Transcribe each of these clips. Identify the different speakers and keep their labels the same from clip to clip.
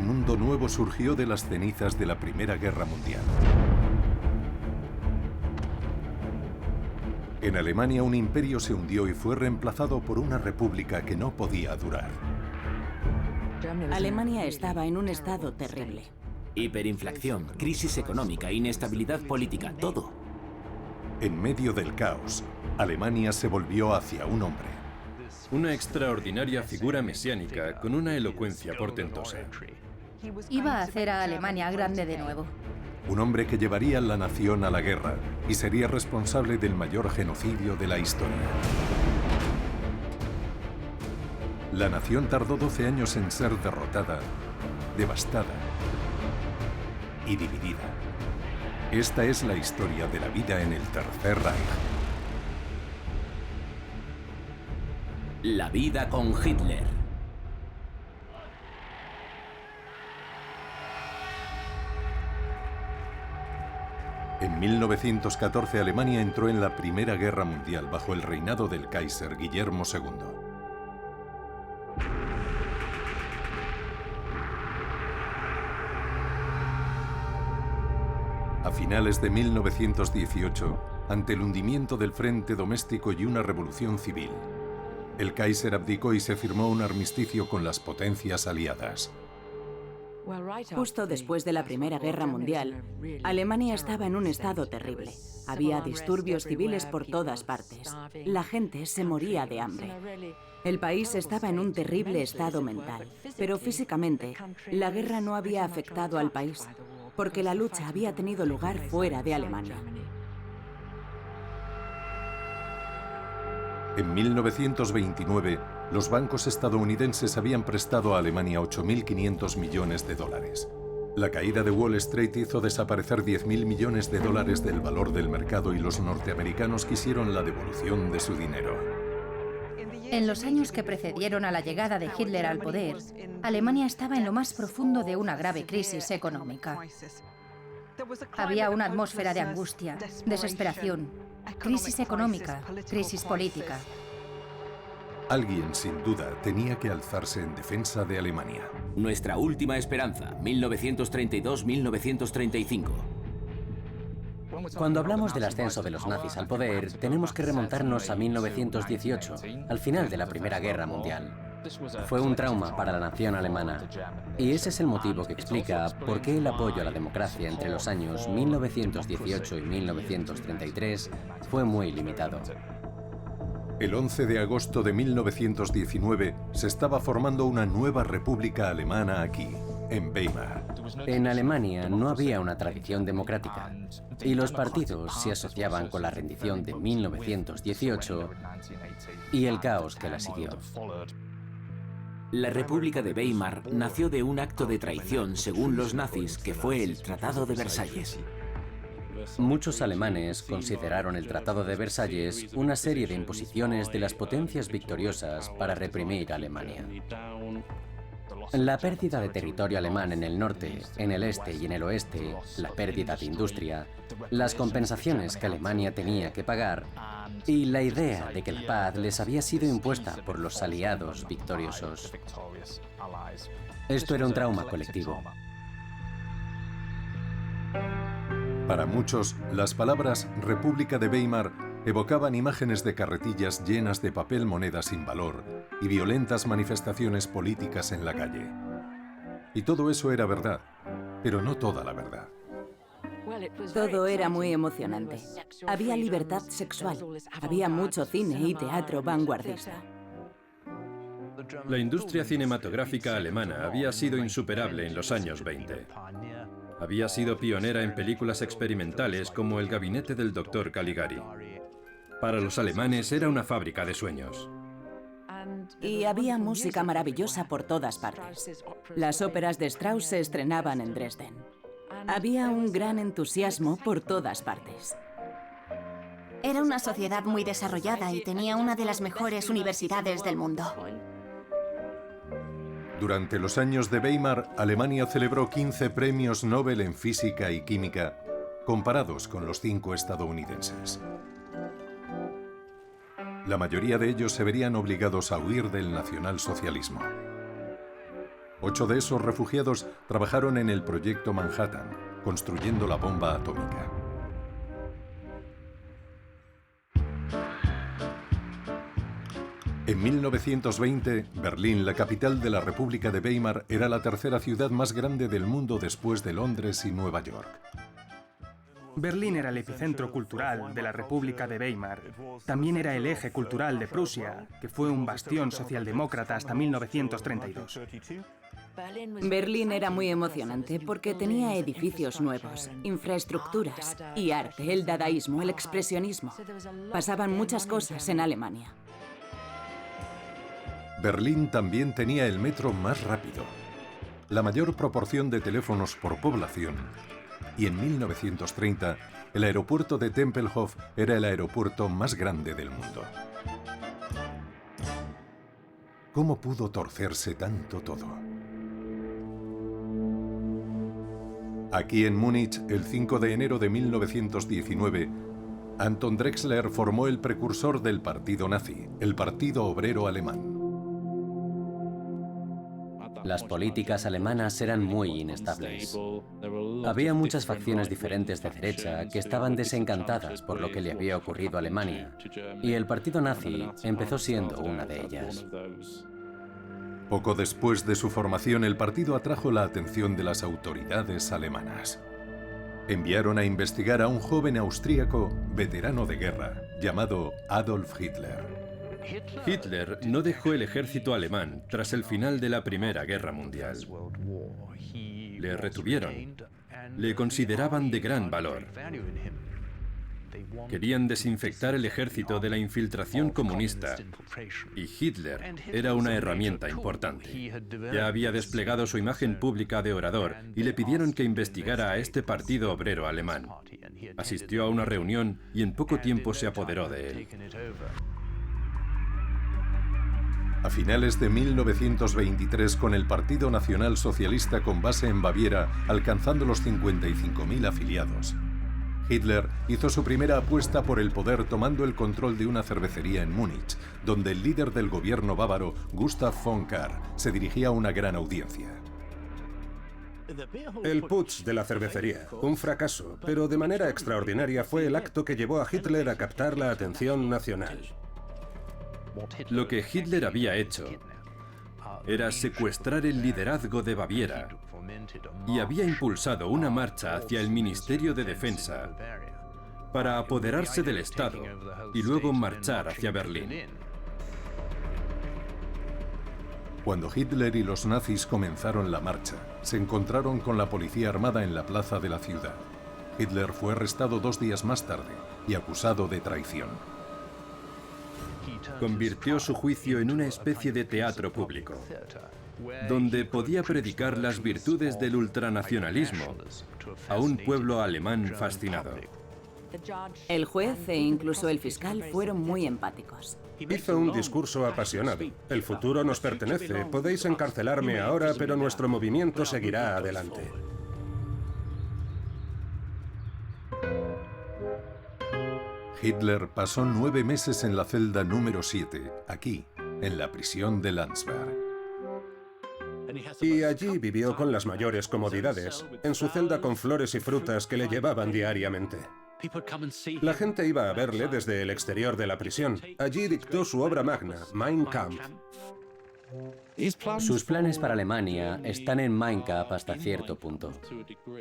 Speaker 1: Un mundo nuevo surgió de las cenizas de la Primera Guerra Mundial. En Alemania un imperio se hundió y fue reemplazado por una república que no podía durar.
Speaker 2: Alemania estaba en un estado terrible.
Speaker 3: Hiperinflación, crisis económica, inestabilidad política, todo.
Speaker 1: En medio del caos, Alemania se volvió hacia un hombre.
Speaker 4: Una extraordinaria figura mesiánica con una elocuencia portentosa.
Speaker 5: Iba a hacer a Alemania grande de nuevo.
Speaker 1: Un hombre que llevaría la nación a la guerra y sería responsable del mayor genocidio de la historia. La nación tardó 12 años en ser derrotada, devastada y dividida. Esta es la historia de la vida en el Tercer Reich.
Speaker 3: La vida con Hitler.
Speaker 1: En 1914 Alemania entró en la Primera Guerra Mundial bajo el reinado del Kaiser Guillermo II. A finales de 1918, ante el hundimiento del frente doméstico y una revolución civil, el Kaiser abdicó y se firmó un armisticio con las potencias aliadas.
Speaker 2: Justo después de la Primera Guerra Mundial, Alemania estaba en un estado terrible. Había disturbios civiles por todas partes. La gente se moría de hambre. El país estaba en un terrible estado mental, pero físicamente, la guerra no había afectado al país, porque la lucha había tenido lugar fuera de Alemania.
Speaker 1: En 1929, los bancos estadounidenses habían prestado a Alemania 8.500 millones de dólares. La caída de Wall Street hizo desaparecer 10.000 millones de dólares del valor del mercado y los norteamericanos quisieron la devolución de su dinero.
Speaker 5: En los años que precedieron a la llegada de Hitler al poder, Alemania estaba en lo más profundo de una grave crisis económica. Había una atmósfera de angustia, desesperación, crisis económica, crisis política.
Speaker 1: Alguien, sin duda, tenía que alzarse en defensa de Alemania.
Speaker 3: Nuestra última esperanza, 1932-1935.
Speaker 6: Cuando hablamos del ascenso de los nazis al poder, tenemos que remontarnos a 1918, al final de la Primera Guerra Mundial. Fue un trauma para la nación alemana, y ese es el motivo que explica por qué el apoyo a la democracia entre los años 1918 y 1933 fue muy limitado.
Speaker 1: El 11 de agosto de 1919 se estaba formando una nueva república alemana aquí, en Weimar.
Speaker 6: En Alemania no había una tradición democrática, y los partidos se asociaban con la rendición de 1918 y el caos que la siguió.
Speaker 3: La República de Weimar nació de un acto de traición según los nazis, que fue el Tratado de Versalles.
Speaker 6: Muchos alemanes consideraron el Tratado de Versalles una serie de imposiciones de las potencias victoriosas para reprimir a Alemania. La pérdida de territorio alemán en el norte, en el este y en el oeste, la pérdida de industria, las compensaciones que Alemania tenía que pagar y la idea de que la paz les había sido impuesta por los aliados victoriosos. Esto era un trauma colectivo.
Speaker 1: Para muchos, las palabras República de Weimar evocaban imágenes de carretillas llenas de papel moneda sin valor y violentas manifestaciones políticas en la calle. Y todo eso era verdad, pero no toda la verdad.
Speaker 2: Todo era muy emocionante. Había libertad sexual, había mucho cine y teatro vanguardista.
Speaker 4: La industria cinematográfica alemana había sido insuperable en los años 20. Había sido pionera en películas experimentales como El gabinete del Dr. Caligari. Para los alemanes era una fábrica de sueños.
Speaker 2: Y había música maravillosa por todas partes. Las óperas de Strauss se estrenaban en Dresden. Había un gran entusiasmo por todas partes.
Speaker 7: Era una sociedad muy desarrollada y tenía una de las mejores universidades del mundo.
Speaker 1: Durante los años de Weimar, Alemania celebró 15 premios Nobel en física y química, comparados con los 5 estadounidenses. La mayoría de ellos se verían obligados a huir del nacionalsocialismo. 8 de esos refugiados trabajaron en el Proyecto Manhattan, construyendo la bomba atómica. En 1920, Berlín, la capital de la República de Weimar, era la tercera ciudad más grande del mundo después de Londres y Nueva York.
Speaker 8: Berlín era el epicentro cultural de la República de Weimar. También era el eje cultural de Prusia, que fue un bastión socialdemócrata hasta 1932.
Speaker 2: Berlín era muy emocionante porque tenía edificios nuevos, infraestructuras y arte, el dadaísmo, el expresionismo. Pasaban muchas cosas en Alemania.
Speaker 1: Berlín también tenía el metro más rápido, la mayor proporción de teléfonos por población, y en 1930 el aeropuerto de Tempelhof era el aeropuerto más grande del mundo. ¿Cómo pudo torcerse tanto todo? Aquí en Múnich, el 5 de enero de 1919, Anton Drexler formó el precursor del partido nazi, el Partido Obrero Alemán.
Speaker 6: Las políticas alemanas eran muy inestables. Había muchas facciones diferentes de derecha que estaban desencantadas por lo que le había ocurrido a Alemania, y el partido nazi empezó siendo una de ellas.
Speaker 1: Poco después de su formación, el partido atrajo la atención de las autoridades alemanas. Enviaron a investigar a un joven austríaco, veterano de guerra, llamado Adolf Hitler.
Speaker 4: Hitler no dejó el ejército alemán tras el final de la Primera Guerra Mundial. Le retuvieron. Le consideraban de gran valor. Querían desinfectar el ejército de la infiltración comunista, y Hitler era una herramienta importante. Ya había desplegado su imagen pública de orador y le pidieron que investigara a este partido obrero alemán. Asistió a una reunión y en poco tiempo se apoderó de él.
Speaker 1: A finales de 1923, con el Partido Nacional Socialista con base en Baviera alcanzando los 55.000 afiliados, Hitler hizo su primera apuesta por el poder tomando el control de una cervecería en Múnich, donde el líder del gobierno bávaro, Gustav von Kahr, se dirigía a una gran audiencia.
Speaker 9: El putsch de la cervecería, un fracaso, pero de manera extraordinaria fue el acto que llevó a Hitler a captar la atención nacional.
Speaker 4: Lo que Hitler había hecho era secuestrar el liderazgo de Baviera y había impulsado una marcha hacia el Ministerio de Defensa para apoderarse del Estado y luego marchar hacia Berlín.
Speaker 1: Cuando Hitler y los nazis comenzaron la marcha, se encontraron con la policía armada en la plaza de la ciudad. Hitler fue arrestado 2 días más tarde y acusado de traición.
Speaker 4: Convirtió su juicio en una especie de teatro público, donde podía predicar las virtudes del ultranacionalismo a un pueblo alemán fascinado.
Speaker 2: El juez e incluso el fiscal fueron muy empáticos.
Speaker 9: Hizo un discurso apasionado. El futuro nos pertenece. Podéis encarcelarme ahora, pero nuestro movimiento seguirá adelante.
Speaker 1: Hitler pasó 9 meses en la celda número 7, aquí, en la prisión de Landsberg.
Speaker 9: Y allí vivió con las mayores comodidades, en su celda con flores y frutas que le llevaban diariamente. La gente iba a verle desde el exterior de la prisión. Allí dictó su obra magna, Mein Kampf.
Speaker 6: Sus planes para Alemania están en Mein Kampf hasta cierto punto.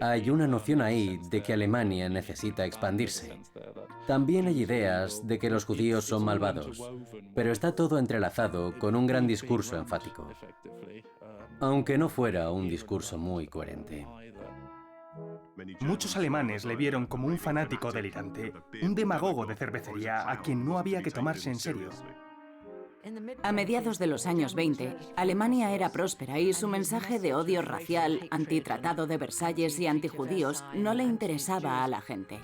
Speaker 6: Hay una noción ahí de que Alemania necesita expandirse. También hay ideas de que los judíos son malvados, pero está todo entrelazado con un gran discurso enfático, aunque no fuera un discurso muy coherente.
Speaker 8: Muchos alemanes le vieron como un fanático delirante, un demagogo de cervecería a quien no había que tomarse en serio.
Speaker 2: A mediados de los años 20, Alemania era próspera y su mensaje de odio racial, antitratado de Versalles y antijudíos no le interesaba a la gente.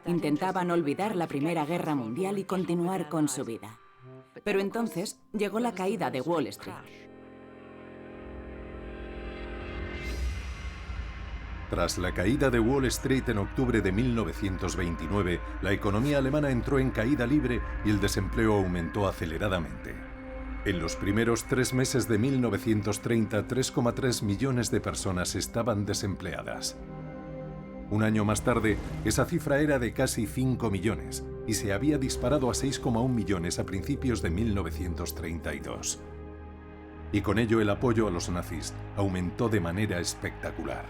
Speaker 2: Intentaban olvidar la Primera Guerra Mundial y continuar con su vida. Pero entonces llegó la caída de Wall Street.
Speaker 1: Tras la caída de Wall Street en octubre de 1929, la economía alemana entró en caída libre y el desempleo aumentó aceleradamente. En los primeros 3 meses de 1930, 3,3 millones de personas estaban desempleadas. Un año más tarde, esa cifra era de casi 5 millones y se había disparado a 6,1 millones a principios de 1932. Y con ello el apoyo a los nazis aumentó de manera espectacular.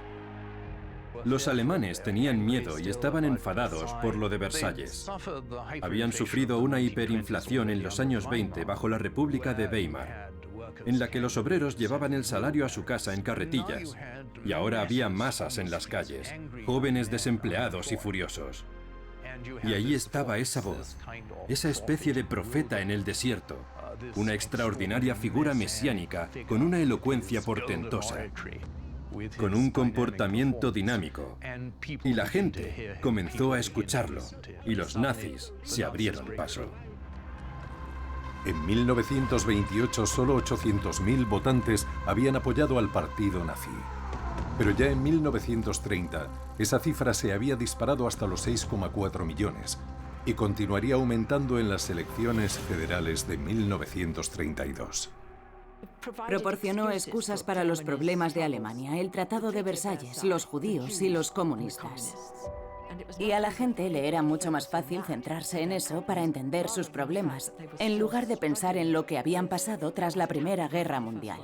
Speaker 4: Los alemanes tenían miedo y estaban enfadados por lo de Versalles. Habían sufrido una hiperinflación en los años 20 bajo la República de Weimar, en la que los obreros llevaban el salario a su casa en carretillas, y ahora había masas en las calles, jóvenes desempleados y furiosos. Y ahí estaba esa voz, esa especie de profeta en el desierto, una extraordinaria figura mesiánica con una elocuencia portentosa, con un comportamiento dinámico. Y la gente comenzó a escucharlo, y los nazis se abrieron paso.
Speaker 1: En 1928 solo 800.000 votantes habían apoyado al partido nazi. Pero ya en 1930 esa cifra se había disparado hasta los 6,4 millones y continuaría aumentando en las elecciones federales de 1932.
Speaker 2: Proporcionó excusas para los problemas de Alemania, el Tratado de Versalles, los judíos y los comunistas. Y a la gente le era mucho más fácil centrarse en eso para entender sus problemas, en lugar de pensar en lo que habían pasado tras la Primera Guerra Mundial.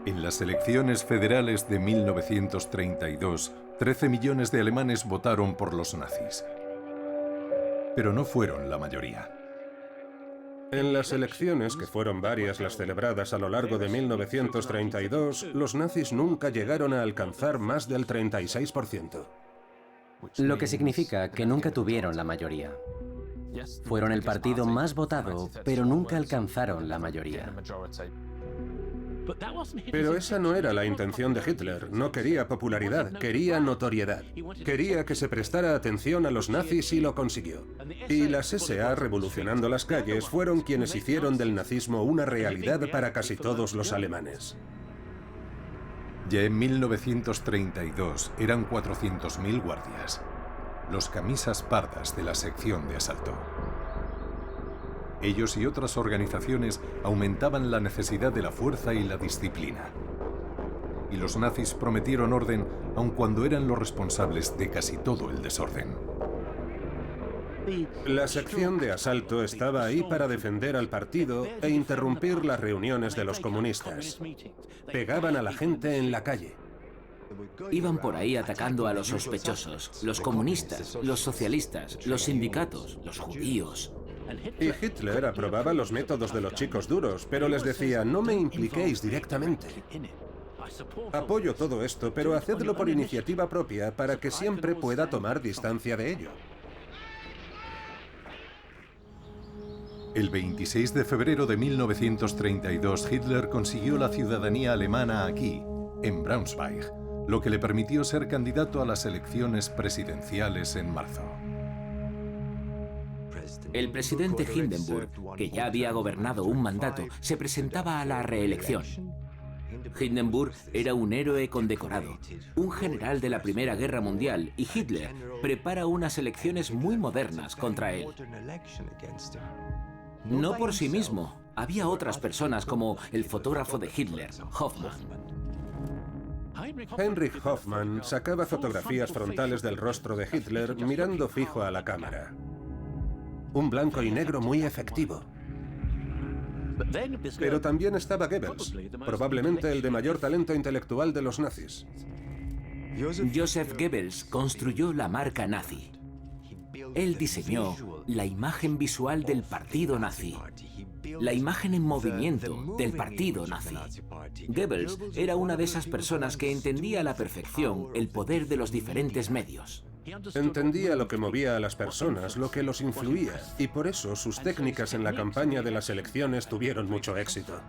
Speaker 1: En las elecciones federales de 1932, 13 millones de alemanes votaron por los nazis. Pero no fueron la mayoría.
Speaker 9: En las elecciones, que fueron varias las celebradas a lo largo de 1932, los nazis nunca llegaron a alcanzar más del 36%.
Speaker 6: Lo que significa que nunca tuvieron la mayoría. Fueron el partido más votado, pero nunca alcanzaron la mayoría.
Speaker 9: Pero esa no era la intención de Hitler. No quería popularidad, quería notoriedad. Quería que se prestara atención a los nazis y lo consiguió. Y las SA, revolucionando las calles, fueron quienes hicieron del nazismo una realidad para casi todos los alemanes.
Speaker 1: Ya en 1932 eran 400.000 guardias, los camisas pardas de la sección de asalto. Ellos y otras organizaciones aumentaban la necesidad de la fuerza y la disciplina. Y los nazis prometieron orden aun cuando eran los responsables de casi todo el desorden.
Speaker 9: La sección de asalto estaba ahí para defender al partido e interrumpir las reuniones de los comunistas. Pegaban a la gente en la calle.
Speaker 3: Iban por ahí atacando a los sospechosos, los comunistas, los socialistas, los sindicatos, los judíos.
Speaker 9: Y Hitler aprobaba los métodos de los chicos duros, pero les decía, no me impliquéis directamente. Apoyo todo esto, pero hacedlo por iniciativa propia para que siempre pueda tomar distancia de ello.
Speaker 1: El 26 de febrero de 1932, Hitler consiguió la ciudadanía alemana aquí, en Braunschweig, lo que le permitió ser candidato a las elecciones presidenciales en marzo.
Speaker 3: El presidente Hindenburg, que ya había gobernado un mandato, se presentaba a la reelección. Hindenburg era un héroe condecorado, un general de la Primera Guerra Mundial, y Hitler prepara unas elecciones muy modernas contra él. No por sí mismo, había otras personas como el fotógrafo de Hitler, Hoffmann.
Speaker 9: Heinrich Hoffmann sacaba fotografías frontales del rostro de Hitler mirando fijo a la cámara. Un blanco y negro muy efectivo. Pero también estaba Goebbels, probablemente el de mayor talento intelectual de los nazis.
Speaker 3: Joseph Goebbels construyó la marca nazi. Él diseñó la imagen visual del partido nazi, la imagen en movimiento del partido nazi. Goebbels era una de esas personas que entendía a la perfección el poder de los diferentes medios.
Speaker 9: Entendía lo que movía a las personas, lo que los influía, y por eso sus técnicas en la campaña de las elecciones tuvieron mucho éxito.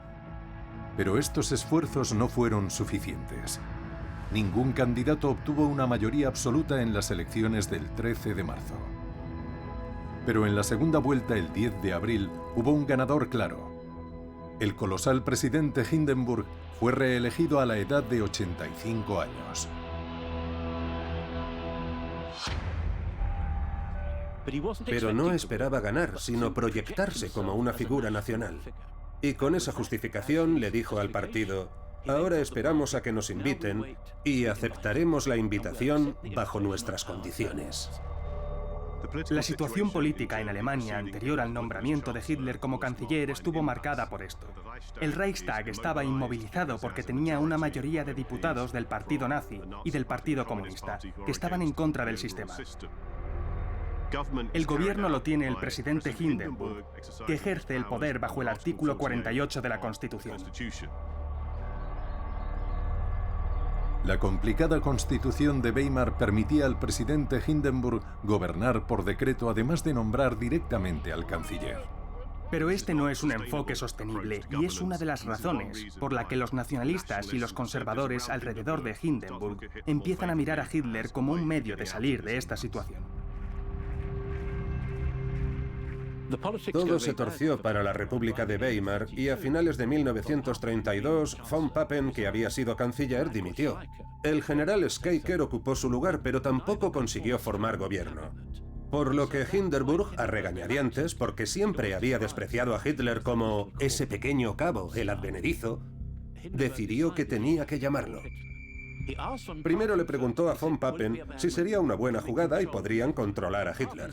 Speaker 1: Pero estos esfuerzos no fueron suficientes. Ningún candidato obtuvo una mayoría absoluta en las elecciones del 13 de marzo. Pero en la segunda vuelta, el 10 de abril, hubo un ganador claro. El colosal presidente Hindenburg fue reelegido a la edad de 85 años.
Speaker 9: Pero no esperaba ganar, sino proyectarse como una figura nacional. Y con esa justificación le dijo al partido: ahora esperamos a que nos inviten y aceptaremos la invitación bajo nuestras condiciones.
Speaker 8: La situación política en Alemania anterior al nombramiento de Hitler como canciller estuvo marcada por esto. El Reichstag estaba inmovilizado porque tenía una mayoría de diputados del partido nazi y del partido comunista, que estaban en contra del sistema. El gobierno lo tiene el presidente Hindenburg, que ejerce el poder bajo el artículo 48 de la Constitución.
Speaker 1: La complicada constitución de Weimar permitía al presidente Hindenburg gobernar por decreto, además de nombrar directamente al canciller.
Speaker 8: Pero este no es un enfoque sostenible y es una de las razones por la que los nacionalistas y los conservadores alrededor de Hindenburg empiezan a mirar a Hitler como un medio de salir de esta situación.
Speaker 9: Todo se torció para la República de Weimar y a finales de 1932, von Papen, que había sido canciller, dimitió. El general Schleicher ocupó su lugar, pero tampoco consiguió formar gobierno. Por lo que Hindenburg, a regañadientes, porque siempre había despreciado a Hitler como ese pequeño cabo, el advenedizo, decidió que tenía que llamarlo. Primero le preguntó a von Papen si sería una buena jugada y podrían controlar a Hitler.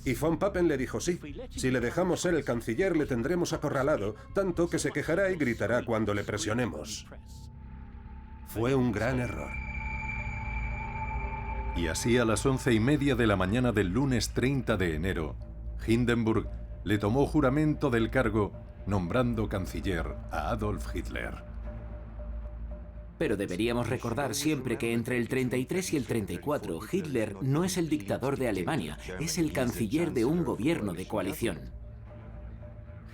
Speaker 9: Y von Papen le dijo sí, si le dejamos ser el canciller le tendremos acorralado, tanto que se quejará y gritará cuando le presionemos. Fue un gran error.
Speaker 1: Y así a las 11:30 de la mañana del lunes 30 de enero, Hindenburg le tomó juramento del cargo, nombrando canciller a Adolf Hitler.
Speaker 3: Pero deberíamos recordar siempre que entre el 33 y el 34, Hitler no es el dictador de Alemania, es el canciller de un gobierno de coalición.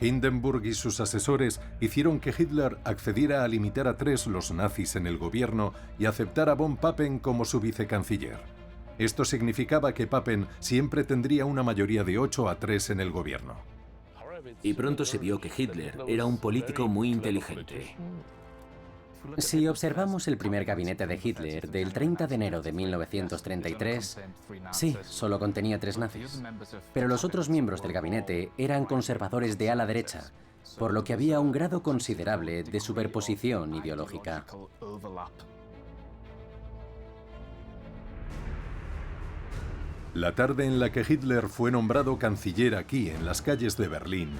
Speaker 1: Hindenburg y sus asesores hicieron que Hitler accediera a limitar a 3 los nazis en el gobierno y aceptar a von Papen como su vicecanciller. Esto significaba que Papen siempre tendría una mayoría de 8-3 en el gobierno.
Speaker 3: Y pronto se vio que Hitler era un político muy inteligente.
Speaker 6: Si observamos el primer gabinete de Hitler del 30 de enero de 1933, sí, solo contenía 3 nazis. Pero los otros miembros del gabinete eran conservadores de ala derecha, por lo que había un grado considerable de superposición ideológica.
Speaker 1: La tarde en la que Hitler fue nombrado canciller aquí, en las calles de Berlín,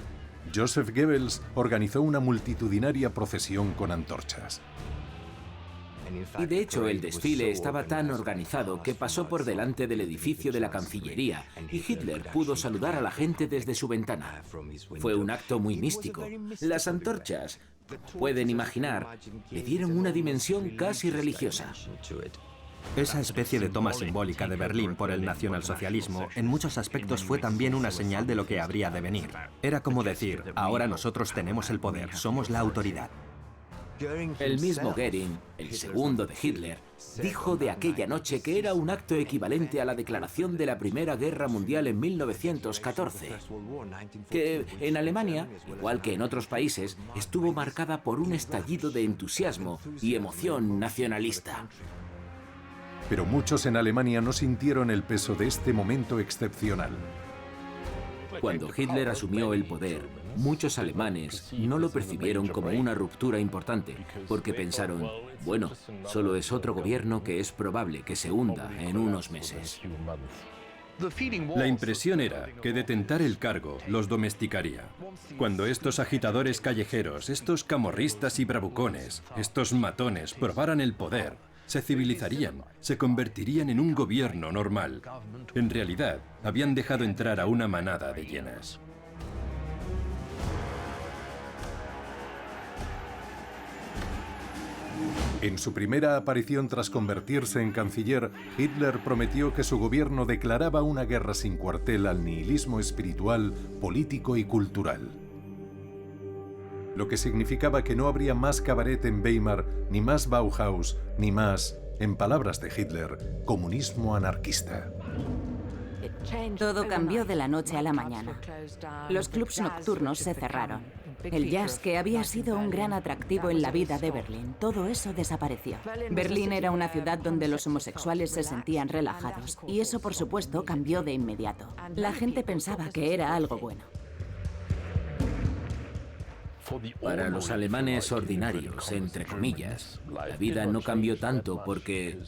Speaker 1: Joseph Goebbels organizó una multitudinaria procesión con antorchas.
Speaker 3: Y de hecho el desfile estaba tan organizado que pasó por delante del edificio de la Cancillería y Hitler pudo saludar a la gente desde su ventana. Fue un acto muy místico. Las antorchas, pueden imaginar, le dieron una dimensión casi religiosa.
Speaker 10: Esa especie de toma simbólica de Berlín por el nacionalsocialismo en muchos aspectos fue también una señal de lo que habría de venir. Era como decir, ahora nosotros tenemos el poder, somos la autoridad.
Speaker 3: El mismo Göring, el segundo de Hitler, dijo de aquella noche que era un acto equivalente a la declaración de la Primera Guerra Mundial en 1914, que en Alemania, igual que en otros países, estuvo marcada por un estallido de entusiasmo y emoción nacionalista.
Speaker 1: Pero muchos en Alemania no sintieron el peso de este momento excepcional.
Speaker 3: Cuando Hitler asumió el poder, muchos alemanes no lo percibieron como una ruptura importante, porque pensaron, bueno, solo es otro gobierno que es probable que se hunda en unos meses.
Speaker 4: La impresión era que de tentar el cargo los domesticaría. Cuando estos agitadores callejeros, estos camorristas y bravucones, estos matones probaran el poder, se civilizarían, se convertirían en un gobierno normal. En realidad, habían dejado entrar a una manada de hienas.
Speaker 1: En su primera aparición tras convertirse en canciller, Hitler prometió que su gobierno declaraba una guerra sin cuartel al nihilismo espiritual, político y cultural. Lo que significaba que no habría más cabaret en Weimar, ni más Bauhaus, ni más, en palabras de Hitler, comunismo anarquista.
Speaker 2: Todo cambió de la noche a la mañana. Los clubs nocturnos se cerraron. El jazz, que había sido un gran atractivo en la vida de Berlín, todo eso desapareció. Berlín era una ciudad donde los homosexuales se sentían relajados, y eso, por supuesto, cambió de inmediato. La gente pensaba que era algo bueno.
Speaker 3: Para los alemanes ordinarios, entre comillas, la vida no cambió tanto porque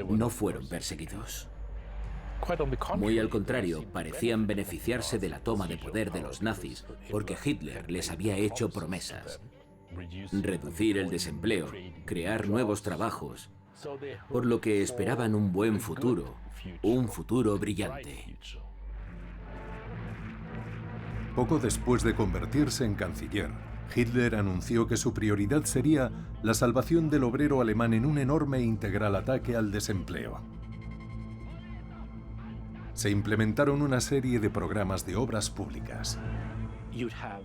Speaker 3: no fueron perseguidos. Muy al contrario, parecían beneficiarse de la toma de poder de los nazis porque Hitler les había hecho promesas. Reducir el desempleo, crear nuevos trabajos, por lo que esperaban un buen futuro, un futuro brillante.
Speaker 1: Poco después de convertirse en canciller, Hitler anunció que su prioridad sería la salvación del obrero alemán en un enorme e integral ataque al desempleo. Se implementaron una serie de programas de obras públicas.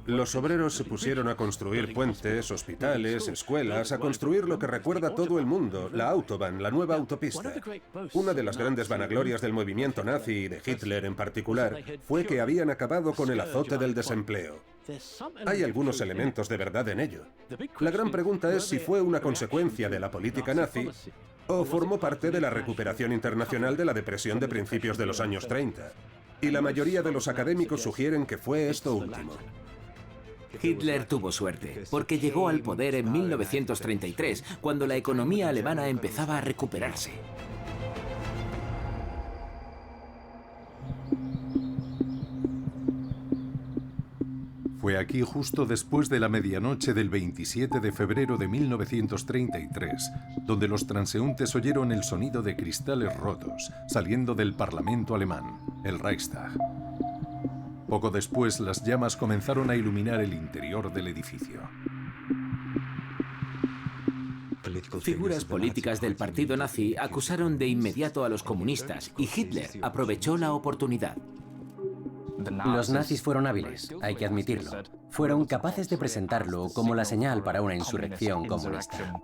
Speaker 9: Los obreros se pusieron a construir puentes, hospitales, escuelas, a construir lo que recuerda a todo el mundo, la Autobahn, la nueva autopista. Una de las grandes vanaglorias del movimiento nazi y de Hitler en particular fue que habían acabado con el azote del desempleo. Hay algunos elementos de verdad en ello. La gran pregunta es si fue una consecuencia de la política nazi o formó parte de la recuperación internacional de la depresión de principios de los años 30. Y la mayoría de los académicos sugieren que fue esto último.
Speaker 3: Hitler tuvo suerte, porque llegó al poder en 1933, cuando la economía alemana empezaba a recuperarse.
Speaker 1: Fue aquí justo después de la medianoche del 27 de febrero de 1933, donde los transeúntes oyeron el sonido de cristales rotos saliendo del Parlamento alemán, el Reichstag. Poco después, las llamas comenzaron a iluminar el interior del edificio.
Speaker 3: Figuras políticas del partido nazi acusaron de inmediato a los comunistas y Hitler aprovechó la oportunidad.
Speaker 6: Los nazis fueron hábiles, hay que admitirlo. Fueron capaces de presentarlo como la señal para una insurrección comunista.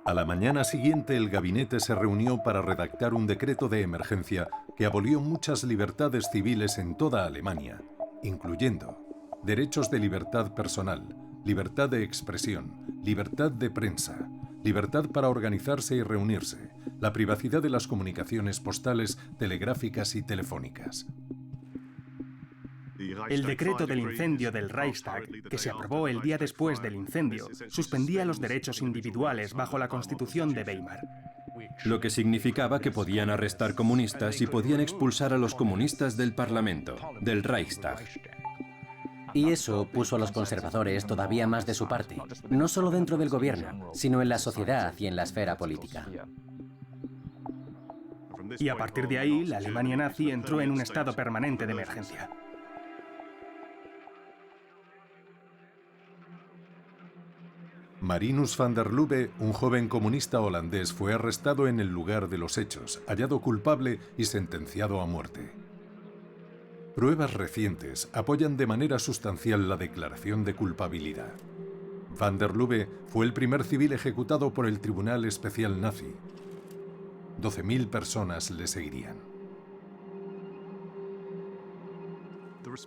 Speaker 1: A la mañana siguiente, el gabinete se reunió para redactar un decreto de emergencia que abolió muchas libertades civiles en toda Alemania, incluyendo derechos de libertad personal, libertad de expresión, libertad de prensa, libertad para organizarse y reunirse, la privacidad de las comunicaciones postales, telegráficas y telefónicas.
Speaker 8: El decreto del incendio del Reichstag, que se aprobó el día después del incendio, suspendía los derechos individuales bajo la Constitución de Weimar.
Speaker 4: Lo que significaba que podían arrestar comunistas y podían expulsar a los comunistas del Parlamento, del Reichstag.
Speaker 6: Y eso puso a los conservadores todavía más de su parte, no solo dentro del gobierno, sino en la sociedad y en la esfera política.
Speaker 8: Y a partir de ahí, la Alemania nazi entró en un estado permanente de emergencia.
Speaker 1: Marinus van der Lubbe, un joven comunista holandés, fue arrestado en el lugar de los hechos, hallado culpable y sentenciado a muerte. Pruebas recientes apoyan de manera sustancial la declaración de culpabilidad. Van der Lubbe fue el primer civil ejecutado por el Tribunal Especial Nazi. 12.000 personas le seguirían.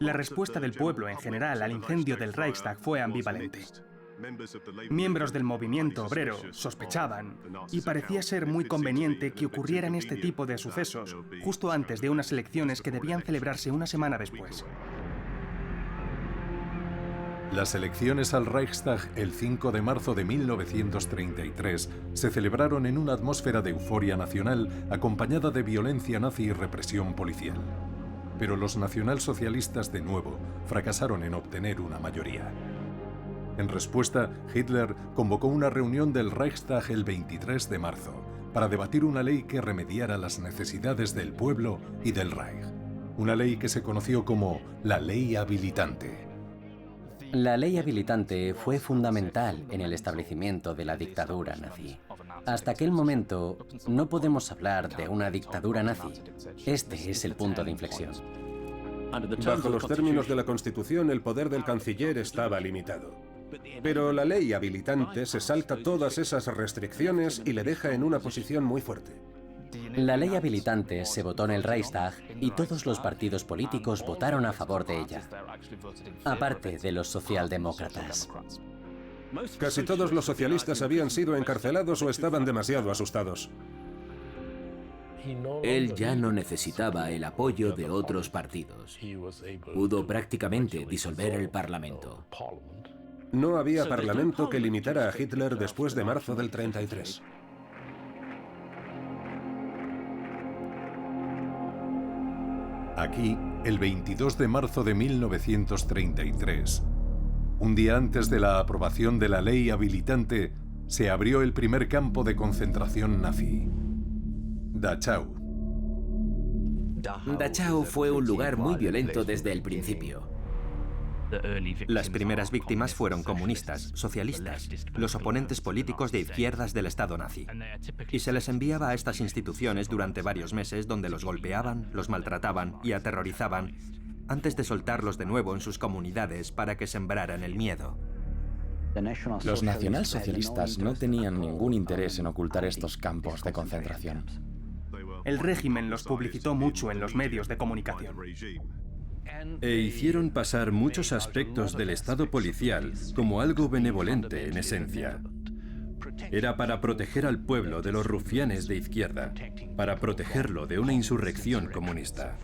Speaker 8: La respuesta del pueblo en general al incendio del Reichstag fue ambivalente. Miembros del movimiento obrero sospechaban, y parecía ser muy conveniente que ocurrieran este tipo de sucesos justo antes de unas elecciones que debían celebrarse una semana después.
Speaker 1: Las elecciones al Reichstag el 5 de marzo de 1933 se celebraron en una atmósfera de euforia nacional acompañada de violencia nazi y represión policial. Pero los nacionalsocialistas de nuevo fracasaron en obtener una mayoría. En respuesta, Hitler convocó una reunión del Reichstag el 23 de marzo para debatir una ley que remediara las necesidades del pueblo y del Reich. Una ley que se conoció como la Ley Habilitante.
Speaker 6: La ley habilitante fue fundamental en el establecimiento de la dictadura nazi. Hasta aquel momento, no podemos hablar de una dictadura nazi. Este es el punto de inflexión.
Speaker 9: Bajo los términos de la Constitución, el poder del canciller estaba limitado. Pero la ley habilitante se salta todas esas restricciones y le deja en una posición muy fuerte.
Speaker 6: La ley habilitante se votó en el Reichstag y todos los partidos políticos votaron a favor de ella, aparte de los socialdemócratas.
Speaker 9: Casi todos los socialistas habían sido encarcelados o estaban demasiado asustados.
Speaker 3: Él ya no necesitaba el apoyo de otros partidos. Pudo prácticamente disolver el Parlamento.
Speaker 9: No había parlamento que limitara a Hitler después de marzo del 33.
Speaker 1: Aquí, el 22 de marzo de 1933, un día antes de la aprobación de la ley habilitante, se abrió el primer campo de concentración nazi, Dachau.
Speaker 3: Dachau fue un lugar muy violento desde el principio.
Speaker 10: Las primeras víctimas fueron comunistas, socialistas, los oponentes políticos de izquierdas del Estado nazi. Y se les enviaba a estas instituciones durante varios meses donde los golpeaban, los maltrataban y aterrorizaban antes de soltarlos de nuevo en sus comunidades para que sembraran el miedo.
Speaker 11: Los nacionalsocialistas no tenían ningún interés en ocultar estos campos de concentración.
Speaker 8: El régimen los publicitó mucho en los medios de comunicación.
Speaker 4: E hicieron pasar muchos aspectos del Estado policial como algo benevolente en esencia. Era para proteger al pueblo de los rufianes de izquierda, para protegerlo de una insurrección comunista.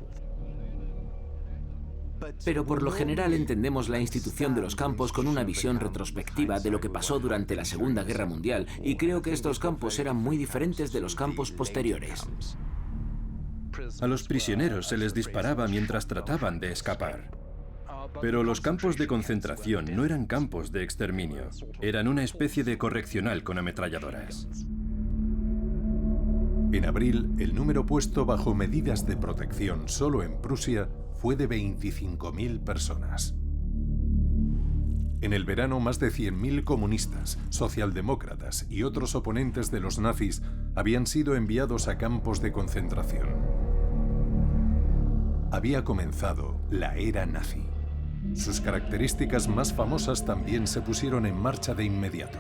Speaker 3: Pero por lo general entendemos la institución de los campos con una visión retrospectiva de lo que pasó durante la Segunda Guerra Mundial, y creo que estos campos eran muy diferentes de los campos posteriores.
Speaker 4: A los prisioneros se les disparaba mientras trataban de escapar. Pero los campos de concentración no eran campos de exterminio, eran una especie de correccional con ametralladoras.
Speaker 1: En abril, el número puesto bajo medidas de protección solo en Prusia fue de 25.000 personas. En el verano, más de 100.000 comunistas, socialdemócratas y otros oponentes de los nazis habían sido enviados a campos de concentración. Había comenzado la era nazi. Sus características más famosas también se pusieron en marcha de inmediato.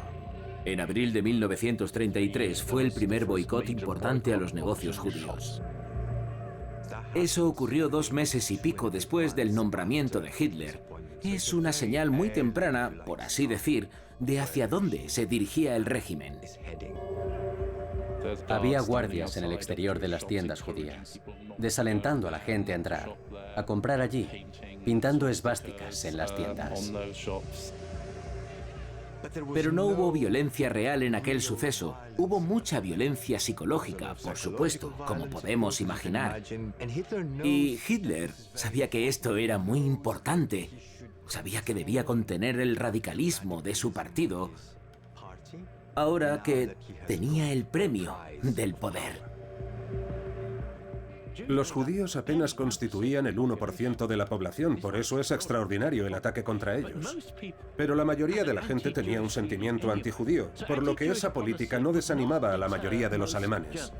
Speaker 3: En abril de 1933 fue el primer boicot importante a los negocios judíos. Eso ocurrió 2 meses y pico después del nombramiento de Hitler. Es una señal muy temprana, por así decir, de hacia dónde se dirigía el régimen.
Speaker 6: Había guardias en el exterior de las tiendas judías, desalentando a la gente a entrar, a comprar allí, pintando esvásticas en las tiendas.
Speaker 3: Pero no hubo violencia real en aquel suceso. Hubo mucha violencia psicológica, por supuesto, como podemos imaginar. Y Hitler sabía que esto era muy importante. Sabía que debía contener el radicalismo de su partido, ahora que tenía el premio del poder.
Speaker 9: Los judíos apenas constituían el 1% de la población, por eso es extraordinario el ataque contra ellos. Pero la mayoría de la gente tenía un sentimiento antijudío, por lo que esa política no desanimaba a la mayoría de los alemanes.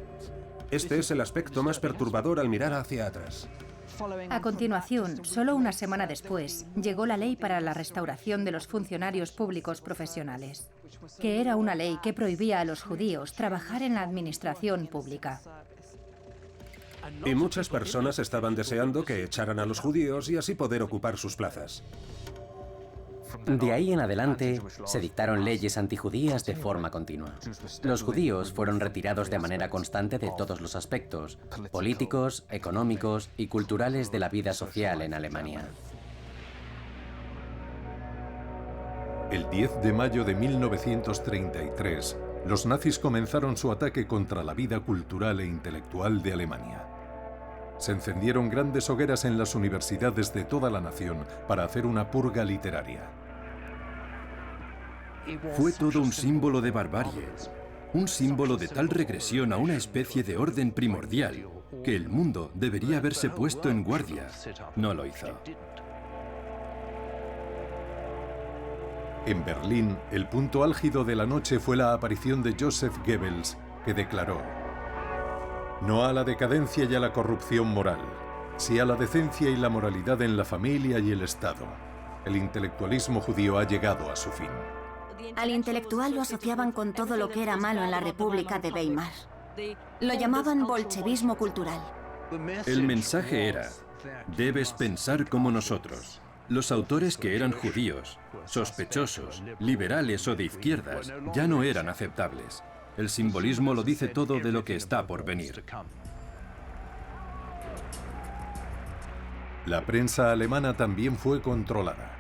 Speaker 9: Este es el aspecto más perturbador al mirar hacia atrás.
Speaker 5: A continuación, solo una semana después, llegó la ley para la restauración de los funcionarios públicos profesionales, que era una ley que prohibía a los judíos trabajar en la administración pública.
Speaker 9: Y muchas personas estaban deseando que echaran a los judíos y así poder ocupar sus plazas.
Speaker 6: De ahí en adelante, se dictaron leyes antijudías de forma continua. Los judíos fueron retirados de manera constante de todos los aspectos, políticos, económicos y culturales de la vida social en Alemania.
Speaker 1: El 10 de mayo de 1933, los nazis comenzaron su ataque contra la vida cultural e intelectual de Alemania. Se encendieron grandes hogueras en las universidades de toda la nación para hacer una purga literaria.
Speaker 4: Fue todo un símbolo de barbarie, un símbolo de tal regresión a una especie de orden primordial que el mundo debería haberse puesto en guardia. No lo hizo.
Speaker 1: En Berlín, el punto álgido de la noche fue la aparición de Joseph Goebbels, que declaró: "No a la decadencia y a la corrupción moral, sí a la decencia y la moralidad en la familia y el Estado. El intelectualismo judío ha llegado a su fin".
Speaker 7: Al intelectual lo asociaban con todo lo que era malo en la República de Weimar. Lo llamaban bolchevismo cultural.
Speaker 4: El mensaje era: debes pensar como nosotros. Los autores que eran judíos, sospechosos, liberales o de izquierdas ya no eran aceptables. El simbolismo lo dice todo de lo que está por venir.
Speaker 1: La prensa alemana también fue controlada.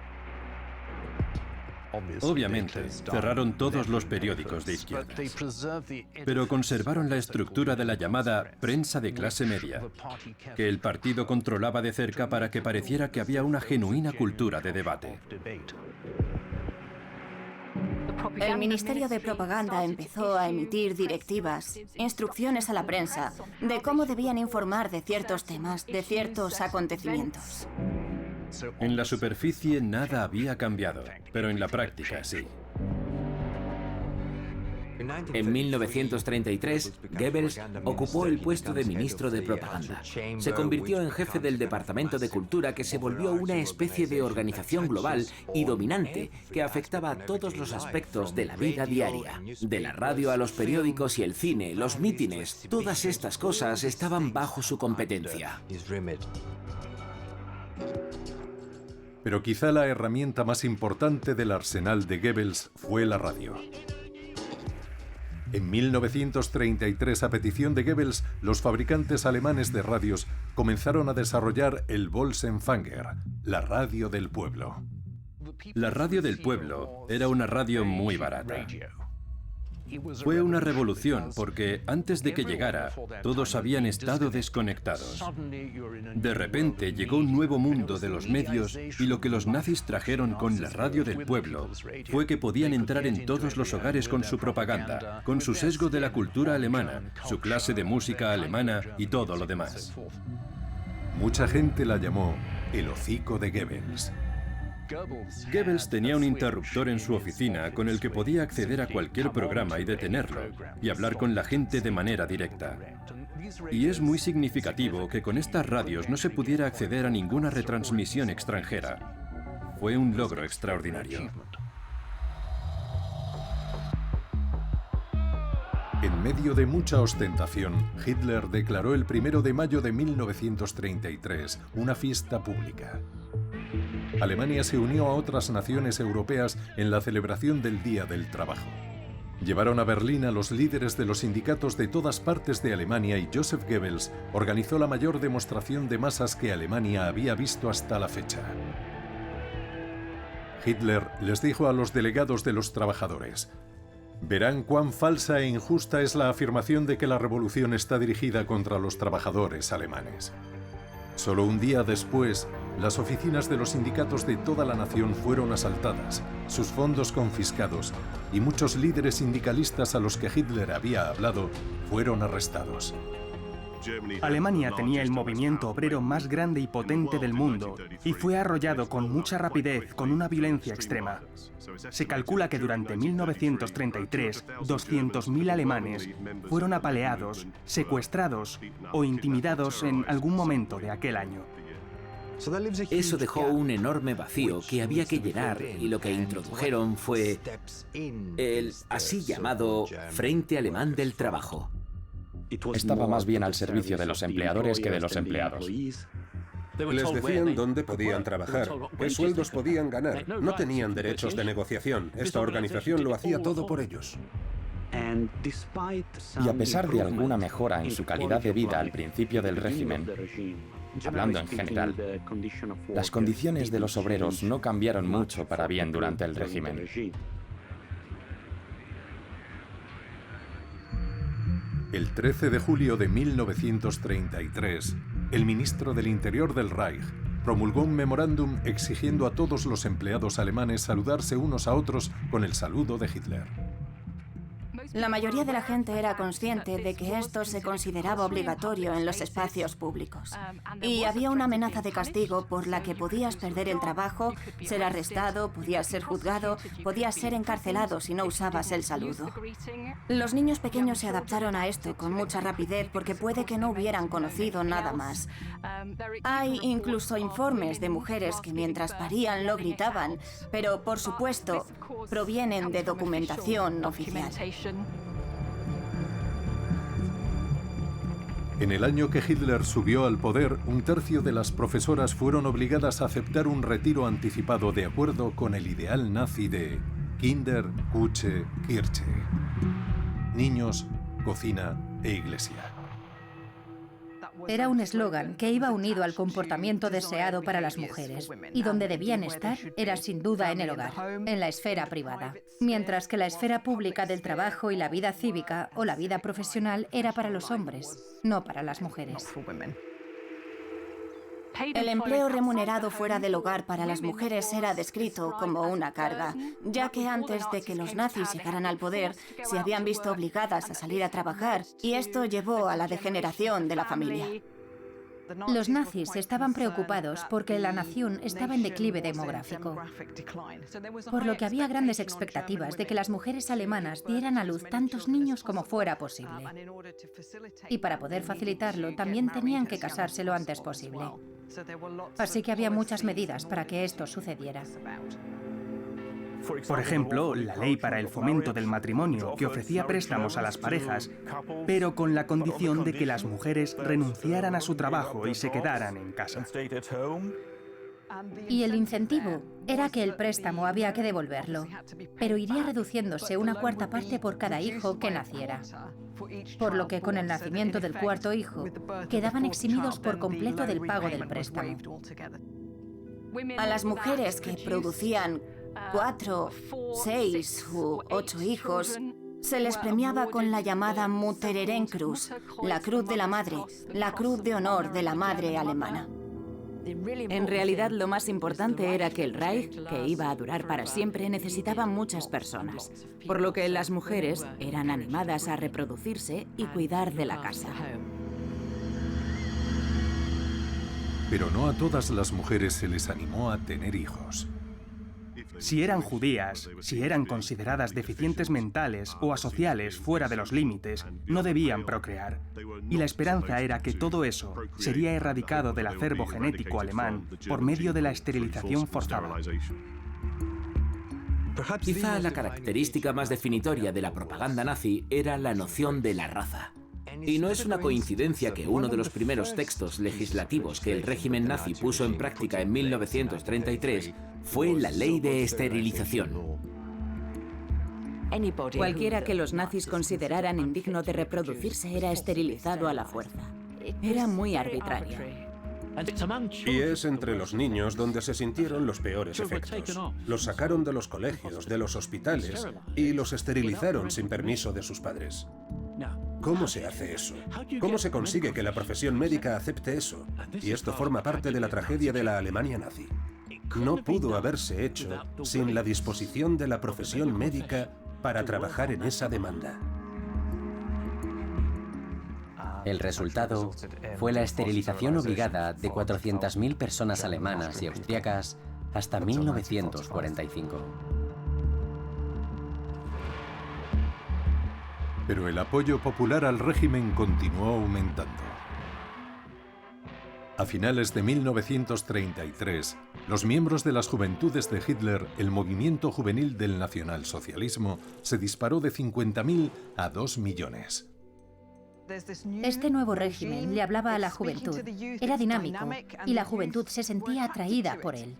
Speaker 4: Obviamente, cerraron todos los periódicos de izquierdas, pero conservaron la estructura de la llamada prensa de clase media, que el partido controlaba de cerca para que pareciera que había una genuina cultura de debate.
Speaker 7: El Ministerio de Propaganda empezó a emitir directivas, instrucciones a la prensa, de cómo debían informar de ciertos temas, de ciertos acontecimientos.
Speaker 4: En la superficie nada había cambiado, pero en la práctica sí.
Speaker 3: En 1933, Goebbels ocupó el puesto de ministro de propaganda. Se convirtió en jefe del Departamento de Cultura, que se volvió una especie de organización global y dominante que afectaba a todos los aspectos de la vida diaria. De la radio a los periódicos y el cine, los mítines, todas estas cosas estaban bajo su competencia.
Speaker 1: Pero quizá la herramienta más importante del arsenal de Goebbels fue la radio. En 1933, a petición de Goebbels, los fabricantes alemanes de radios comenzaron a desarrollar el Volksempfänger, la radio del pueblo.
Speaker 4: La radio del pueblo era una radio muy barata. Fue una revolución porque antes de que llegara, todos habían estado desconectados. De repente llegó un nuevo mundo de los medios y lo que los nazis trajeron con la radio del pueblo fue que podían entrar en todos los hogares con su propaganda, con su sesgo de la cultura alemana, su clase de música alemana y todo lo demás.
Speaker 1: Mucha gente la llamó el hocico de Goebbels.
Speaker 4: Goebbels tenía un interruptor en su oficina con el que podía acceder a cualquier programa y detenerlo, y hablar con la gente de manera directa. Y es muy significativo que con estas radios no se pudiera acceder a ninguna retransmisión extranjera. Fue un logro extraordinario.
Speaker 1: En medio de mucha ostentación, Hitler declaró el 1 de mayo de 1933 una fiesta pública. Alemania se unió a otras naciones europeas en la celebración del Día del Trabajo. Llevaron a Berlín a los líderes de los sindicatos de todas partes de Alemania y Joseph Goebbels organizó la mayor demostración de masas que Alemania había visto hasta la fecha. Hitler les dijo a los delegados de los trabajadores: verán cuán falsa e injusta es la afirmación de que la revolución está dirigida contra los trabajadores alemanes. Solo un día después, las oficinas de los sindicatos de toda la nación fueron asaltadas, sus fondos confiscados y muchos líderes sindicalistas a los que Hitler había hablado fueron arrestados.
Speaker 8: Alemania tenía el movimiento obrero más grande y potente del mundo y fue arrollado con mucha rapidez, con una violencia extrema. Se calcula que durante 1933, 200.000 alemanes fueron apaleados, secuestrados o intimidados en algún momento de aquel año.
Speaker 3: Eso dejó un enorme vacío que había que llenar y lo que introdujeron fue el así llamado Frente Alemán del Trabajo.
Speaker 11: Estaba más bien al servicio de los empleadores que de los empleados.
Speaker 9: Les decían dónde podían trabajar, qué sueldos podían ganar. No tenían derechos de negociación. Esta organización lo hacía todo por ellos.
Speaker 11: Y a pesar de alguna mejora en su calidad de vida al principio del régimen, hablando en general, las condiciones de los obreros no cambiaron mucho para bien durante el régimen.
Speaker 1: El 13 de julio de 1933, el ministro del Interior del Reich promulgó un memorándum exigiendo a todos los empleados alemanes saludarse unos a otros con el saludo de Hitler.
Speaker 7: La mayoría de la gente era consciente de que esto se consideraba obligatorio en los espacios públicos. Y había una amenaza de castigo por la que podías perder el trabajo, ser arrestado, podías ser juzgado, podías ser encarcelado si no usabas el saludo. Los niños pequeños se adaptaron a esto con mucha rapidez porque puede que no hubieran conocido nada más. Hay incluso informes de mujeres que mientras parían lo gritaban, pero por supuesto provienen de documentación oficial.
Speaker 1: En el año que Hitler subió al poder, un tercio de las profesoras fueron obligadas a aceptar un retiro anticipado de acuerdo con el ideal nazi de Kinder, Küche, Kirche. Niños, cocina e iglesia.
Speaker 5: Era un eslogan que iba unido al comportamiento deseado para las mujeres, y donde debían estar era sin duda en el hogar, en la esfera privada, mientras que la esfera pública del trabajo y la vida cívica o la vida profesional era para los hombres, no para las mujeres.
Speaker 7: El empleo remunerado fuera del hogar para las mujeres era descrito como una carga, ya que antes de que los nazis llegaran al poder, se habían visto obligadas a salir a trabajar, y esto llevó a la degeneración de la familia.
Speaker 5: Los nazis estaban preocupados porque la nación estaba en declive demográfico, por lo que había grandes expectativas de que las mujeres alemanas dieran a luz tantos niños como fuera posible. Y para poder facilitarlo, también tenían que casarse lo antes posible. Así que había muchas medidas para que esto sucediera.
Speaker 8: Por ejemplo, la ley para el fomento del matrimonio, que ofrecía préstamos a las parejas, pero con la condición de que las mujeres renunciaran a su trabajo y se quedaran en casa.
Speaker 5: Y el incentivo era que el préstamo había que devolverlo, pero iría reduciéndose una cuarta parte por cada hijo que naciera. Por lo que con el nacimiento del cuarto hijo, quedaban eximidos por completo del pago del préstamo.
Speaker 7: A las mujeres que producían 4, 6 u 8 hijos, se les premiaba con la llamada Muttererenkruz, la cruz de la madre, la cruz de honor de la madre alemana.
Speaker 2: En realidad, lo más importante era que el Reich, que iba a durar para siempre, necesitaba muchas personas, por lo que las mujeres eran animadas a reproducirse y cuidar de la casa.
Speaker 1: Pero no a todas las mujeres se les animó a tener hijos.
Speaker 8: Si eran judías, si eran consideradas deficientes mentales o asociales fuera de los límites, no debían procrear. Y la esperanza era que todo eso sería erradicado del acervo genético alemán por medio de la esterilización forzada.
Speaker 3: Quizá la característica más definitoria de la propaganda nazi era la noción de la raza. Y no es una coincidencia que uno de los primeros textos legislativos que el régimen nazi puso en práctica en 1933 fue la ley de esterilización.
Speaker 2: Cualquiera que los nazis consideraran indigno de reproducirse era esterilizado a la fuerza. Era muy arbitrario.
Speaker 9: Y es entre los niños donde se sintieron los peores efectos. Los sacaron de los colegios, de los hospitales y los esterilizaron sin permiso de sus padres. ¿Cómo se hace eso? ¿Cómo se consigue que la profesión médica acepte eso? Y esto forma parte de la tragedia de la Alemania nazi. No pudo haberse hecho sin la disposición de la profesión médica para trabajar en esa demanda.
Speaker 6: El resultado fue la esterilización obligada de 400.000 personas alemanas y austriacas hasta 1945.
Speaker 1: Pero el apoyo popular al régimen continuó aumentando. A finales de 1933, los miembros de las juventudes de Hitler, el movimiento juvenil del nacionalsocialismo, se disparó de 50.000 a 2 millones.
Speaker 5: Este nuevo régimen le hablaba a la juventud, era dinámico y la juventud se sentía atraída por él.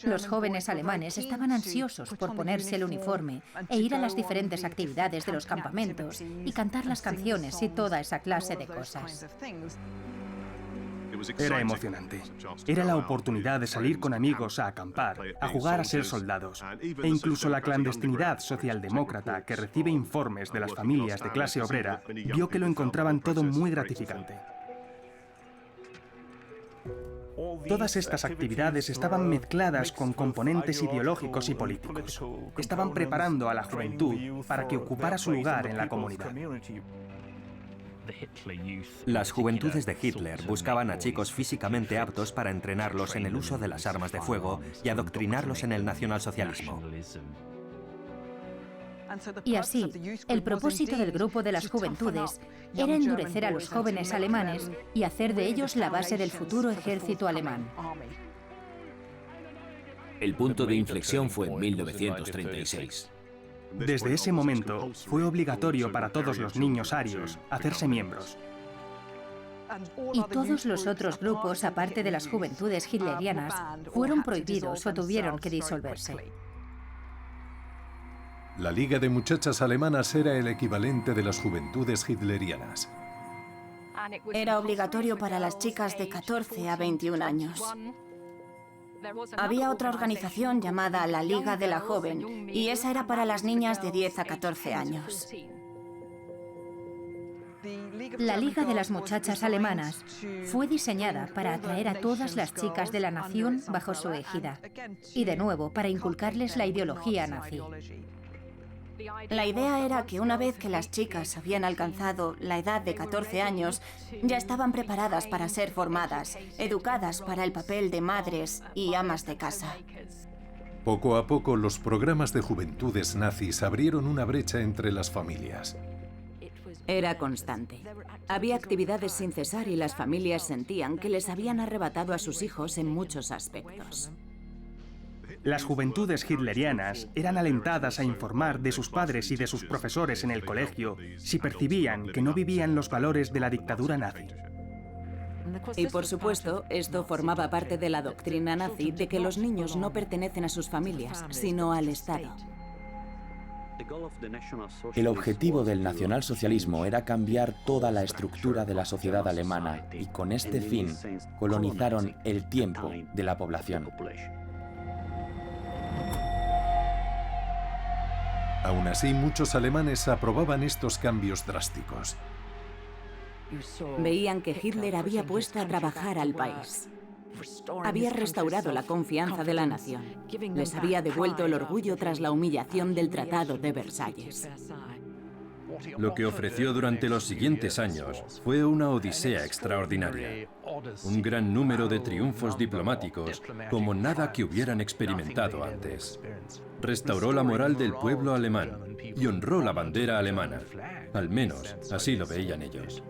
Speaker 5: Los jóvenes alemanes estaban ansiosos por ponerse el uniforme e ir a las diferentes actividades de los campamentos y cantar las canciones y toda esa clase de cosas.
Speaker 8: Era emocionante. Era la oportunidad de salir con amigos a acampar, a jugar a ser soldados. E incluso la clandestinidad socialdemócrata que recibe informes de las familias de clase obrera vio que lo encontraban todo muy gratificante. Todas estas actividades estaban mezcladas con componentes ideológicos y políticos. Estaban preparando a la juventud para que ocupara su lugar en la comunidad.
Speaker 10: Las juventudes de Hitler buscaban a chicos físicamente aptos para entrenarlos en el uso de las armas de fuego y adoctrinarlos en el nacionalsocialismo.
Speaker 5: Y así, el propósito del grupo de las juventudes era endurecer a los jóvenes alemanes y hacer de ellos la base del futuro ejército alemán.
Speaker 3: El punto de inflexión fue en 1936.
Speaker 8: Desde ese momento, fue obligatorio para todos los niños arios hacerse miembros.
Speaker 5: Y todos los otros grupos, aparte de las juventudes hitlerianas, fueron prohibidos o tuvieron que disolverse.
Speaker 1: La Liga de Muchachas Alemanas era el equivalente de las juventudes hitlerianas.
Speaker 7: Era obligatorio para las chicas de 14 a 21 años. Había otra organización llamada la Liga de la Joven, y esa era para las niñas de 10 a 14 años.
Speaker 5: La Liga de las Muchachas Alemanas fue diseñada para atraer a todas las chicas de la nación bajo su égida, y de nuevo para inculcarles la ideología nazi.
Speaker 7: La idea era que una vez que las chicas habían alcanzado la edad de 14 años, ya estaban preparadas para ser formadas, educadas para el papel de madres y amas de casa.
Speaker 1: Poco a poco, los programas de juventudes nazis abrieron una brecha entre las familias.
Speaker 2: Era constante. Había actividades sin cesar y las familias sentían que les habían arrebatado a sus hijos en muchos aspectos.
Speaker 8: Las juventudes hitlerianas eran alentadas a informar de sus padres y de sus profesores en el colegio si percibían que no vivían los valores de la dictadura nazi.
Speaker 2: Y por supuesto, esto formaba parte de la doctrina nazi de que los niños no pertenecen a sus familias, sino al Estado.
Speaker 11: El objetivo del nacionalsocialismo era cambiar toda la estructura de la sociedad alemana y con este fin colonizaron el tiempo de la población.
Speaker 1: Aún así, muchos alemanes aprobaban estos cambios drásticos.
Speaker 2: Veían que Hitler había puesto a trabajar al país. Había restaurado la confianza de la nación. Les había devuelto el orgullo tras la humillación del Tratado de Versalles.
Speaker 4: Lo que ofreció durante los siguientes años fue una odisea extraordinaria. Un gran número de triunfos diplomáticos como nada que hubieran experimentado antes. Restauró la moral del pueblo alemán y honró la bandera alemana. Al menos así lo veían ellos.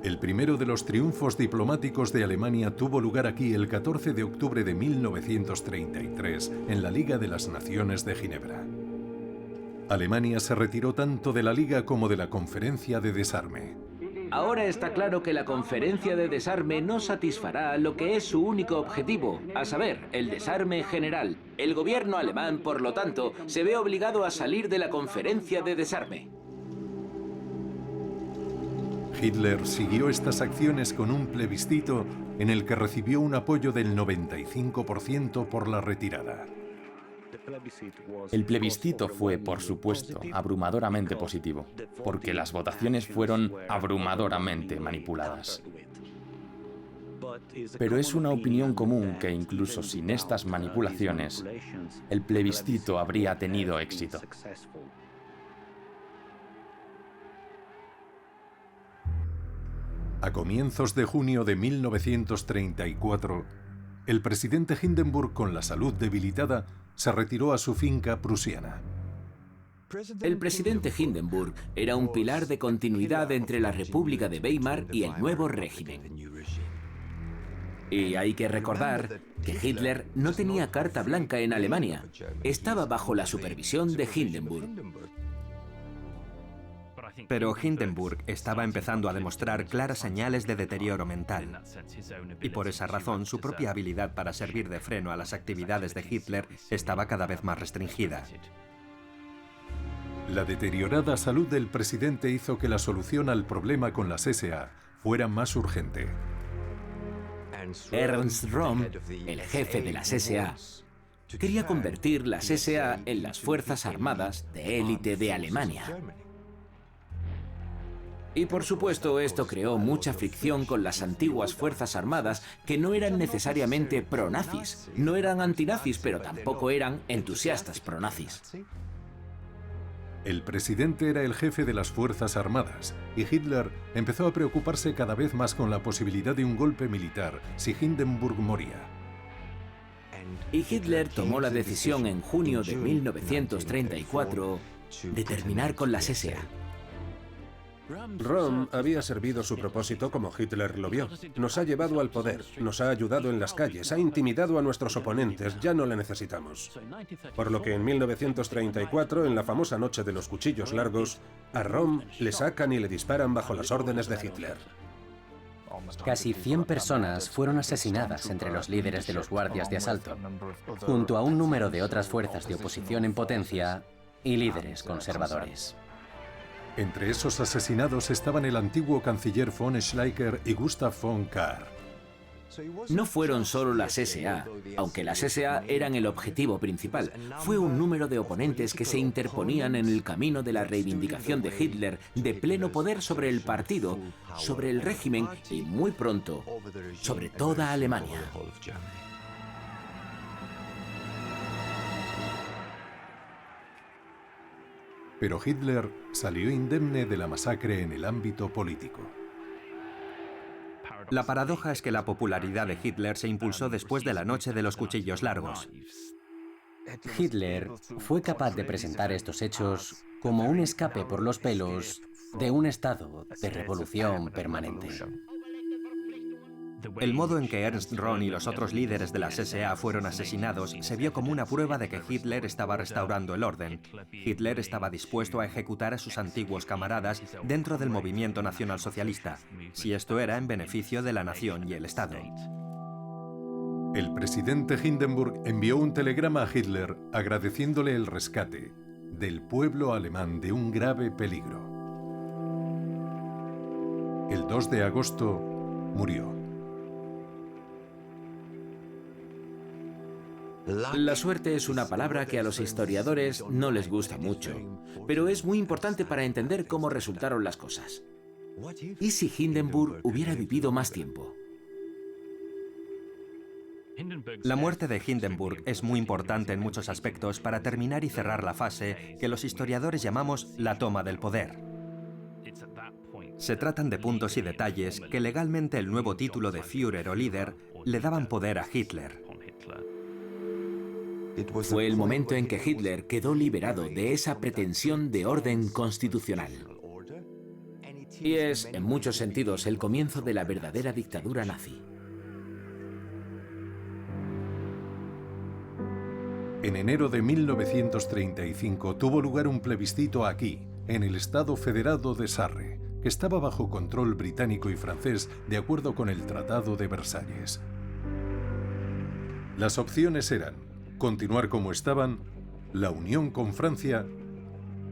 Speaker 1: El primero de los triunfos diplomáticos de Alemania tuvo lugar aquí el 14 de octubre de 1933, en la Liga de las Naciones de Ginebra. Alemania se retiró tanto de la Liga como de la Conferencia de Desarme.
Speaker 3: Ahora está claro que la Conferencia de Desarme no satisfará lo que es su único objetivo, a saber, el desarme general. El gobierno alemán, por lo tanto, se ve obligado a salir de la Conferencia de Desarme.
Speaker 1: Hitler siguió estas acciones con un plebiscito en el que recibió un apoyo del 95% por la retirada.
Speaker 11: El plebiscito fue, por supuesto, abrumadoramente positivo, porque las votaciones fueron abrumadoramente manipuladas. Pero es una opinión común que incluso sin estas manipulaciones, el plebiscito habría tenido éxito.
Speaker 1: A comienzos de junio de 1934, el presidente Hindenburg, con la salud debilitada, se retiró a su finca prusiana.
Speaker 3: El presidente Hindenburg era un pilar de continuidad entre la República de Weimar y el nuevo régimen. Y hay que recordar que Hitler no tenía carta blanca en Alemania. Estaba bajo la supervisión de Hindenburg.
Speaker 10: Pero Hindenburg estaba empezando a demostrar claras señales de deterioro mental. Y por esa razón, su propia habilidad para servir de freno a las actividades de Hitler estaba cada vez más restringida.
Speaker 1: La deteriorada salud del presidente hizo que la solución al problema con las SA fuera más urgente.
Speaker 3: Ernst Röhm, el jefe de las SA, quería convertir las SA en las fuerzas armadas de élite de Alemania. Y por supuesto esto creó mucha fricción con las antiguas fuerzas armadas que no eran necesariamente pro-nazis, no eran antinazis, pero tampoco eran entusiastas pro-nazis.
Speaker 1: El presidente era el jefe de las fuerzas armadas y Hitler empezó a preocuparse cada vez más con la posibilidad de un golpe militar si Hindenburg moría.
Speaker 3: Y Hitler tomó la decisión en junio de 1934 de terminar con las SA.
Speaker 9: Rom había servido su propósito como Hitler lo vio. Nos ha llevado al poder, nos ha ayudado en las calles, ha intimidado a nuestros oponentes, ya no le necesitamos. Por lo que en 1934, en la famosa noche de los cuchillos largos, a Rom le sacan y le disparan bajo las órdenes de Hitler.
Speaker 6: Casi 100 personas fueron asesinadas entre los líderes de los guardias de asalto, junto a un número de otras fuerzas de oposición en potencia y líderes conservadores.
Speaker 1: Entre esos asesinados estaban el antiguo canciller von Schleicher y Gustav von Kahr.
Speaker 3: No fueron solo las SA, aunque las SA eran el objetivo principal. Fue un número de oponentes que se interponían en el camino de la reivindicación de Hitler de pleno poder sobre el partido, sobre el régimen y, muy pronto, sobre toda Alemania.
Speaker 1: Pero Hitler salió indemne de la masacre en el ámbito político.
Speaker 10: La paradoja es que la popularidad de Hitler se impulsó después de la noche de los cuchillos largos.
Speaker 6: Hitler fue capaz de presentar estos hechos como un escape por los pelos de un estado de revolución permanente.
Speaker 10: El modo en que Ernst Röhm y los otros líderes de las SA fueron asesinados se vio como una prueba de que Hitler estaba restaurando el orden. Hitler estaba dispuesto a ejecutar a sus antiguos camaradas dentro del movimiento nacionalsocialista, si esto era en beneficio de la nación y el Estado.
Speaker 1: El presidente Hindenburg envió un telegrama a Hitler agradeciéndole el rescate del pueblo alemán de un grave peligro. El 2 de agosto murió.
Speaker 3: La suerte es una palabra que a los historiadores no les gusta mucho, pero es muy importante para entender cómo resultaron las cosas. ¿Y si Hindenburg hubiera vivido más tiempo?
Speaker 10: La muerte de Hindenburg es muy importante en muchos aspectos para terminar y cerrar la fase que los historiadores llamamos la toma del poder. Se tratan de puntos y detalles que legalmente el nuevo título de Führer o líder le daban poder a Hitler.
Speaker 3: Fue el momento en que Hitler quedó liberado de esa pretensión de orden constitucional. Y es, en muchos sentidos, el comienzo de la verdadera dictadura nazi.
Speaker 1: En enero de 1935 tuvo lugar un plebiscito aquí, en el Estado Federado de Sarre, que estaba bajo control británico y francés de acuerdo con el Tratado de Versalles. Las opciones eran continuar como estaban, la unión con Francia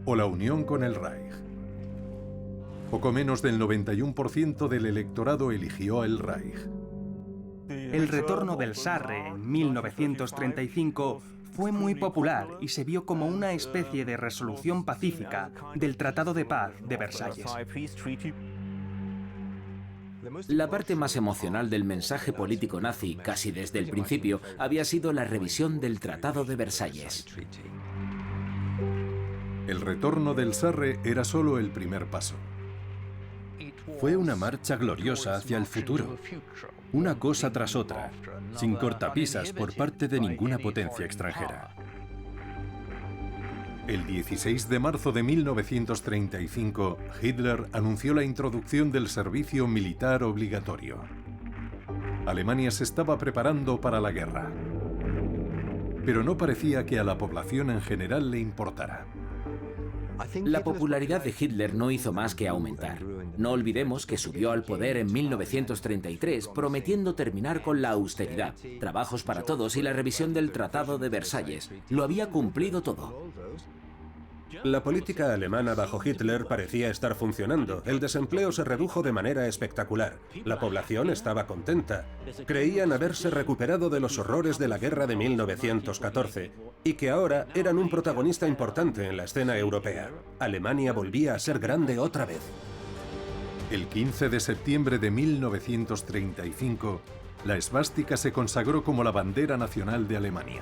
Speaker 1: o la unión con el Reich. Poco menos del 91% del electorado eligió el Reich.
Speaker 8: El retorno del Sarre en 1935 fue muy popular y se vio como una especie de resolución pacífica del Tratado de Paz de Versalles.
Speaker 3: La parte más emocional del mensaje político nazi, casi desde el principio, había sido la revisión del Tratado de Versalles.
Speaker 1: El retorno del Sarre era solo el primer paso.
Speaker 4: Fue una marcha gloriosa hacia el futuro, una cosa tras otra, sin cortapisas por parte de ninguna potencia extranjera.
Speaker 1: El 16 de marzo de 1935, Hitler anunció la introducción del servicio militar obligatorio. Alemania se estaba preparando para la guerra, pero no parecía que a la población en general le importara.
Speaker 3: La popularidad de Hitler no hizo más que aumentar. No olvidemos que subió al poder en 1933 prometiendo terminar con la austeridad, trabajos para todos y la revisión del Tratado de Versalles. Lo había cumplido todo.
Speaker 9: La política alemana bajo Hitler parecía estar funcionando. El desempleo se redujo de manera espectacular. La población estaba contenta. Creían haberse recuperado de los horrores de la guerra de 1914 y que ahora eran un protagonista importante en la escena europea. Alemania volvía a ser grande otra vez.
Speaker 1: El 15 de septiembre de 1935, la esvástica se consagró como la bandera nacional de Alemania.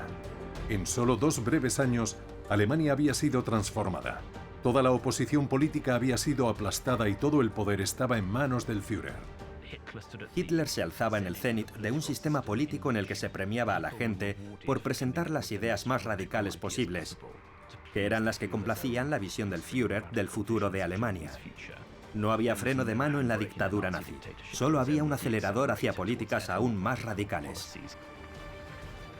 Speaker 1: En solo 2 breves años, Alemania había sido transformada. Toda la oposición política había sido aplastada y todo el poder estaba en manos del Führer.
Speaker 10: Hitler se alzaba en el cenit de un sistema político en el que se premiaba a la gente por presentar las ideas más radicales posibles, que eran las que complacían la visión del Führer del futuro de Alemania. No había freno de mano en la dictadura nazi. Solo había un acelerador hacia políticas aún más radicales.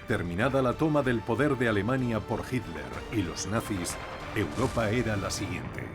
Speaker 1: Terminada la toma del poder de Alemania por Hitler y los nazis, Europa era la siguiente.